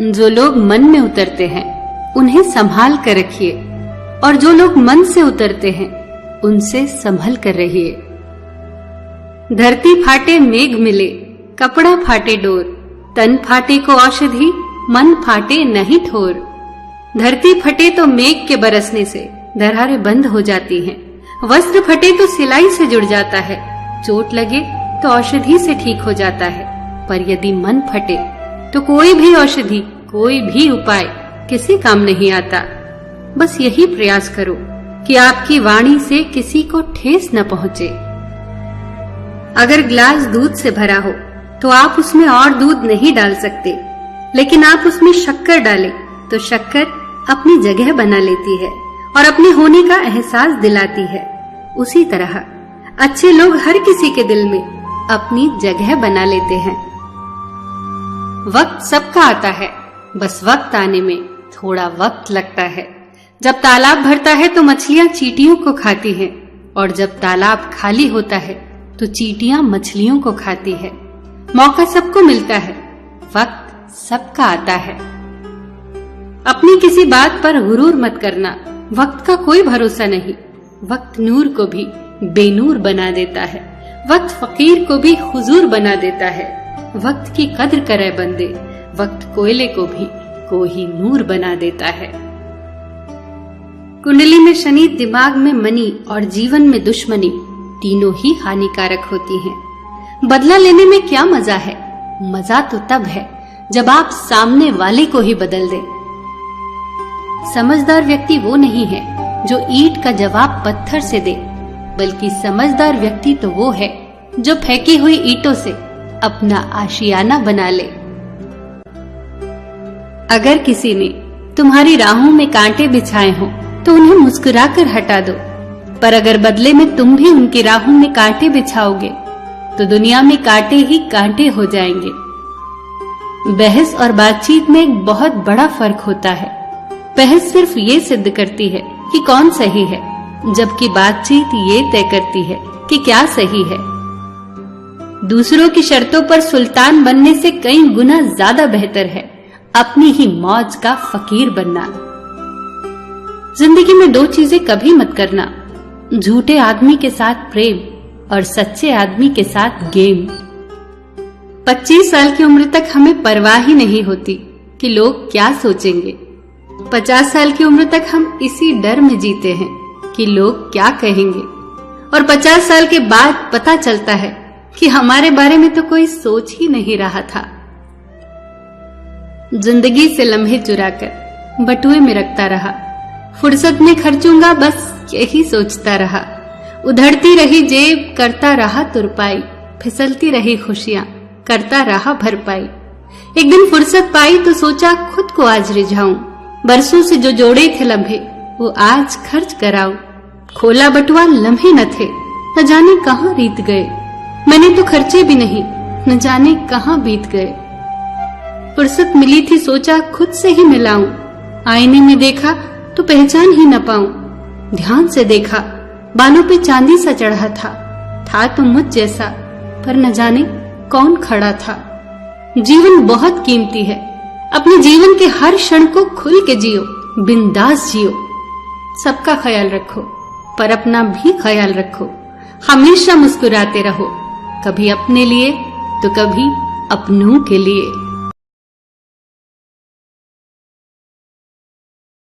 जो लोग मन में उतरते हैं उन्हें संभाल कर रखिए, और जो लोग मन से उतरते हैं उनसे संभल कर रहिए। धरती फाटे मेघ मिले, कपड़ा फाटे डोर, तन फाटे को औषधि, मन फाटे नहीं ठोर। धरती फटे तो मेघ के बरसने से दरारें बंद हो जाती हैं, वस्त्र फटे तो सिलाई से जुड़ जाता है, चोट लगे तो औषधि से ठीक हो जाता है। पर यदि मन फटे तो कोई भी औषधि, कोई भी उपाय किसी काम नहीं आता। बस यही प्रयास करो कि आपकी वाणी से किसी को ठेस न पहुंचे। अगर ग्लास दूध से भरा हो तो आप उसमें और दूध नहीं डाल सकते, लेकिन आप उसमें शक्कर डालें तो शक्कर अपनी जगह बना लेती है और अपने होने का एहसास दिलाती है। उसी तरह अच्छे लोग हर किसी के दिल में अपनी जगह बना लेते हैं। वक्त सबका आता है, बस वक्त आने में थोड़ा वक्त लगता है। जब तालाब भरता है तो मछलियां चींटियों को खाती हैं, और जब तालाब खाली होता है तो चींटियां मछलियों को खाती है। मौका सबको मिलता है, वक्त सबका आता है। अपनी किसी बात पर गुरूर मत करना, वक्त का कोई भरोसा नहीं। वक्त नूर को भी बेनूर बना देता है, वक्त फकीर को भी हुजूर बना देता है। वक्त की कद्र करे बंदे, वक्त कोयले को भी कोहिनूर बना देता है। कुंडली में शनि, दिमाग में मनी और जीवन में दुश्मनी तीनों ही हानिकारक होती हैं। बदला लेने में क्या मजा है? मजा तो तब है जब आप सामने वाले को ही बदल दें। समझदार व्यक्ति वो नहीं है जो ईंट का जवाब पत्थर से दे, बल्कि समझदार व्यक्ति तो वो है जो फेंकी हुई ईंटों से अपना आशियाना बना ले। अगर किसी ने तुम्हारी राहों में कांटे बिछाए हों तो उन्हें मुस्कुराकर हटा दो, पर अगर बदले में तुम भी उनकी राहों में कांटे बिछाओगे तो दुनिया में कांटे ही कांटे हो जाएंगे। बहस और बातचीत में एक बहुत बड़ा फर्क होता है। बहस सिर्फ ये सिद्ध करती है कि कौन सही है, जबकि बातचीत ये तय करती है कि क्या सही है। दूसरों की शर्तों पर सुल्तान बनने से कई गुना ज्यादा बेहतर है अपनी ही मौज का फकीर बनना। जिंदगी में दो चीजें कभी मत करना, झूठे आदमी के साथ प्रेम और सच्चे आदमी के साथ गेम। 25 साल की उम्र तक हमें परवाह ही नहीं होती कि लोग क्या सोचेंगे। 50 साल की उम्र तक हम इसी डर में जीते हैं कि लोग क्या कहेंगे, और 50 साल के बाद पता चलता है कि हमारे बारे में तो कोई सोच ही नहीं रहा था। जिंदगी से लम्हे चुराकर बटुए में रखता रहा, फुर्सत में खर्चूंगा बस यही सोचता रहा। उधड़ती रही जेब, करता रहा तुरपाई, फिसलती रही खुशियां, करता रहा भरपाई। एक दिन फुर्सत पाई तो सोचा खुद को आज रिझाऊं, बरसों से जो जोड़े थे लम्हे वो आज खर्च कराऊं। खोला बटुआ लम्हे न थे, न जाने कहां रीत गए। मैंने तो खर्चे भी नहीं, न जाने कहां बीत गए। फुर्सत मिली थी सोचा खुद से ही मिलाऊं, आईने में देखा तो पहचान ही न पाऊं। ध्यान से देखा बालों पे चांदी सा चढ़ा था तो मुझ जैसा, पर न जाने कौन खड़ा था। जीवन बहुत कीमती है, अपने जीवन के हर क्षण को खुल के जियो, बिंदास जियो। सबका ख्याल रखो पर अपना भी ख्याल रखो। हमेशा मुस्कुराते रहो, कभी अपने लिए तो कभी अपनों के लिए।